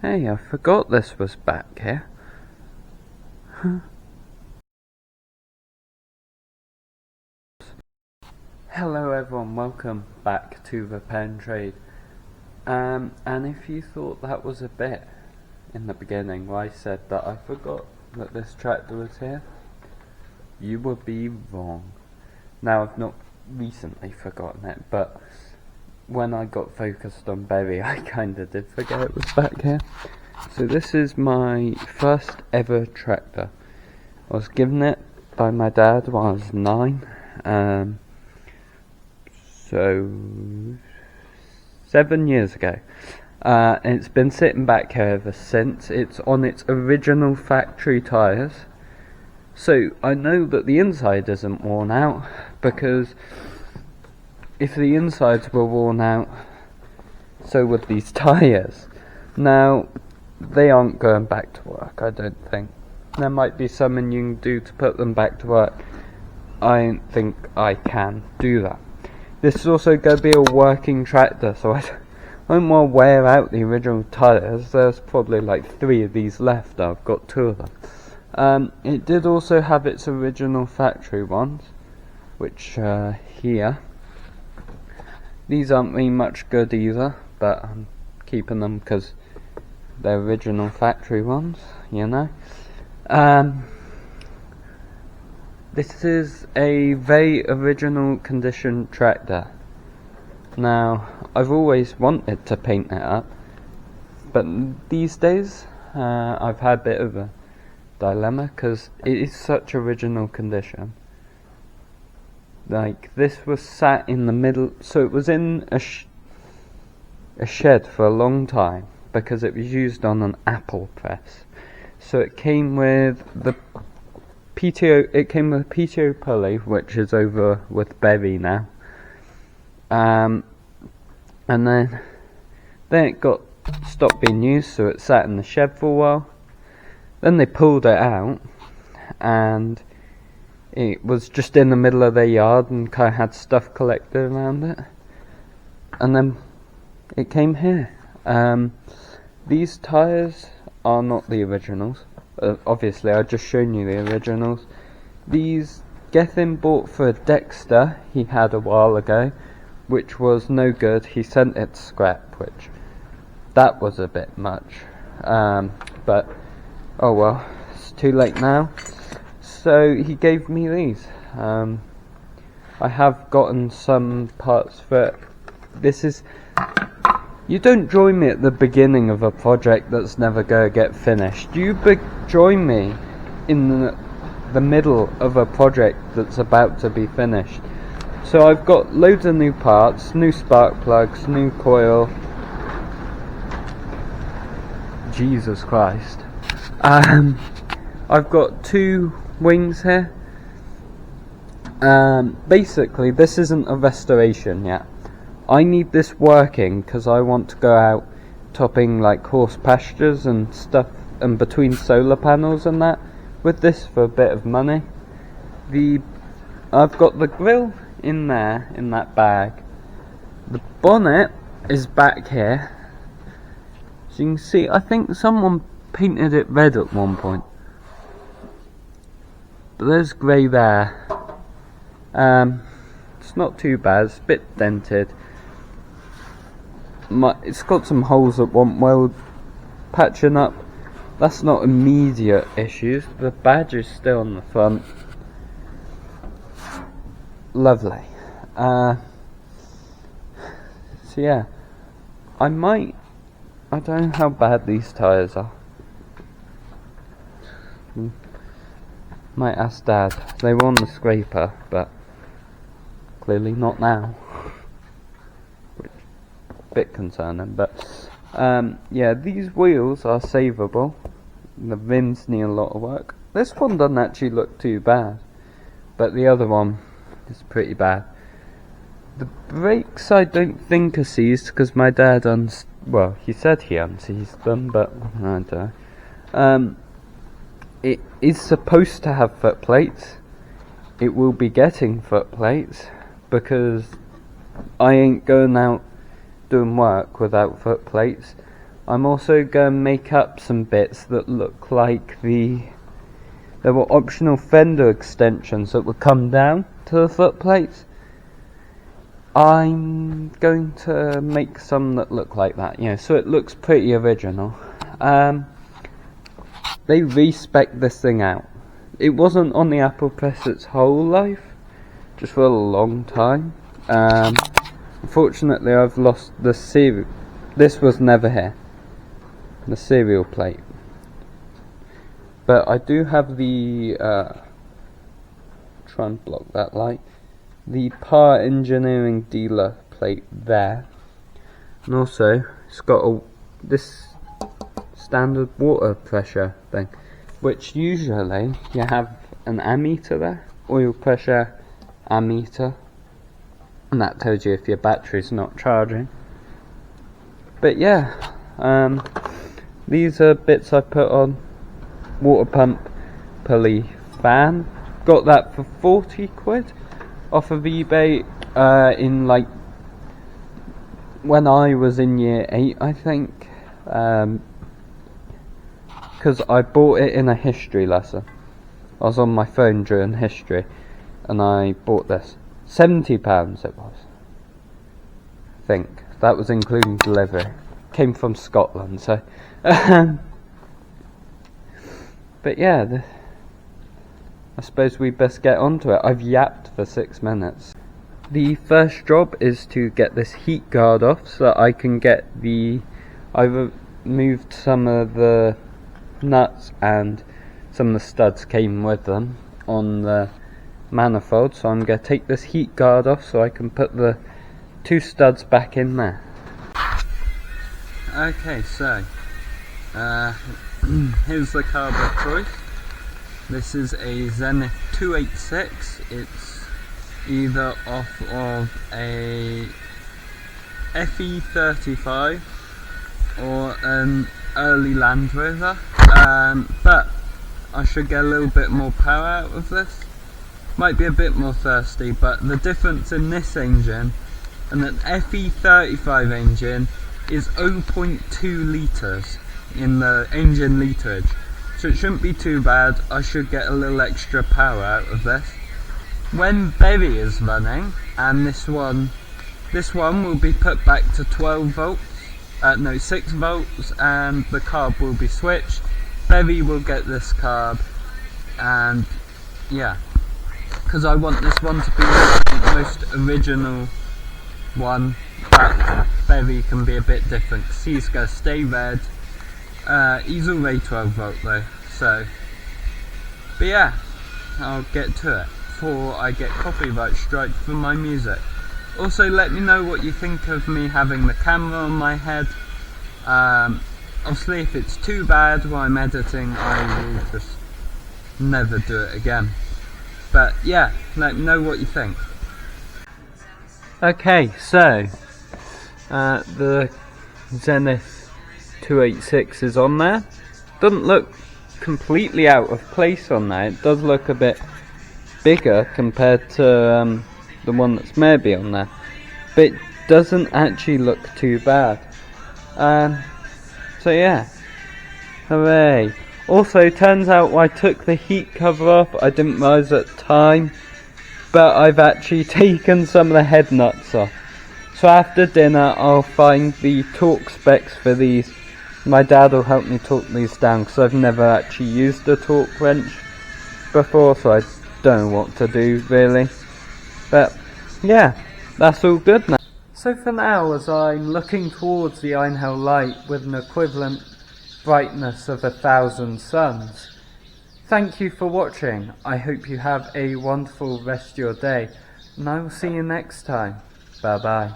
Hey, I forgot this was back here. Hello everyone, welcome back to Repair and Trade. And if you thought that was a bit in the beginning where I said that I forgot that this tractor was here, you would be wrong. Now, I've not recently forgotten it, but when I got focused on Berry, I kinda did forget it was back here. So this is my first ever tractor. I was given it by my dad when I was 9. So 7 years ago. And it's been sitting back here ever since. It's on its original factory tyres. So I know that the inside isn't worn out, because if the insides were worn out, so would these tyres. Now, they aren't going back to work, I don't think. There might be something you can do to put them back to work. I don't think I can do that. This is also going to be a working tractor, so I don't want to wear out the original tyres. There's probably like 3 of these left. I've got 2 of them. It did also have its original factory ones, which here. These aren't really much good either, but I'm keeping them because they're original factory ones, you know. This is a very original condition tractor. Now, I've always wanted to paint it up, but these days I've had a bit of a dilemma because it is such original condition. Like, this was sat in the middle, so it was in a shed for a long time because it was used on an apple press. So it came with the PTO. It came with a PTO pulley, which is over with Berry now. And then it got stopped being used, so it sat in the shed for a while. Then they pulled it out, and it was just in the middle of their yard and kind of had stuff collected around it. And then it came here. These tyres are not the originals. Obviously, I've just shown you the originals. These Gethin bought for a Dexter he had a while ago, which was no good. He sent it to scrap, which that was a bit much. But oh well, it's too late now. So he gave me these. I have gotten some parts for it. This is. You don't join me at the beginning of a project that's never going to get finished. You join me in the middle of a project that's about to be finished. So I've got loads of new parts, new spark plugs, new coil. Jesus Christ. I've got 2 wings here. Basically, this isn't a restoration yet. I need this working because I want to go out topping like horse pastures and stuff, and between solar panels and that with this for a bit of money. I've got the grill in there in that bag. The bonnet is back here. So you can see, I think someone painted it red at one point. But there's grey there. It's not too bad, it's a bit dented. It's got some holes that want well patching up. That's not immediate issues. The badge is still on the front. Lovely. So yeah, I don't know how bad these tyres are. Might ask Dad. They were on the scraper, but clearly not now. Bit concerning, but yeah, these wheels are savable. The rims need a lot of work. This one doesn't actually look too bad, but the other one is pretty bad. The brakes I don't think are seized because my dad he said he unseized them, but I don't know. It is supposed to have foot plates. It will be getting foot plates because I ain't going out doing work without foot plates. I'm also going to make up some bits that look like there were optional fender extensions that would come down to the foot plates. I'm going to make some that look like that, so it looks pretty original. They respec'd this thing out. It wasn't on the Apple press its whole life, just for a long time. Unfortunately, I've lost the serial. This was never here, the serial plate. But I do have the try and block that light. The Power Engineering dealer plate there, and also it's got this standard water pressure thing, which usually you have an ammeter there, oil pressure ammeter, and that tells you if your battery's not charging. But yeah, these are bits I put on. Water pump, pulley, fan. Got that for 40 quid off of eBay in like when I was in year 8, I think, because I bought it in a history lesson. I was on my phone during history and I bought this. £70 it was, I think. That was including delivery. Came from Scotland, so but yeah, I suppose we best get onto it. I've yapped for 6 minutes. The first job is to get this heat guard off so that I can get I removed some of the nuts and some of the studs came with them on the manifold, so I'm going to take this heat guard off so I can put the 2 studs back in there. Okay, so here's the carb of choice. This is a Zenith 286. It's either off of a FE35 or an early Land Rover, but I should get a little bit more power out of this. Might be a bit more thirsty, but the difference in this engine and an FE35 engine is 0.2 litres in the engine literage. So it shouldn't be too bad. I should get a little extra power out of this. When Berry is running, and this one will be put back to 12 volts, 6 volts, and the carb will be switched. Berry will get this carb, and yeah, because I want this one to be the most original one, but Berry can be a bit different. He's going to stay red. He's already 12 volt though, so, but yeah, I'll get to it before I get copyright strike for my music. Also, let me know what you think of me having the camera on my head. Obviously if it's too bad while I'm editing, I will just never do it again. But yeah, let me know what you think. Okay, so the Zenith 286 is on there. Doesn't look completely out of place on there. It does look a bit bigger compared to the one that's maybe on there, but it doesn't actually look too bad. So yeah, hooray. Also, turns out I took the heat cover off. I didn't realise at the time, but I've actually taken some of the head nuts off. So after dinner I'll find the torque specs for these. My dad will help me torque these down because I've never actually used a torque wrench before, so I don't know what to do really. But yeah, that's all good now. So for now, as I'm looking towards the Einhell light with an equivalent brightness of 1,000 suns, thank you for watching. I hope you have a wonderful rest of your day, and I will see you next time. Bye bye.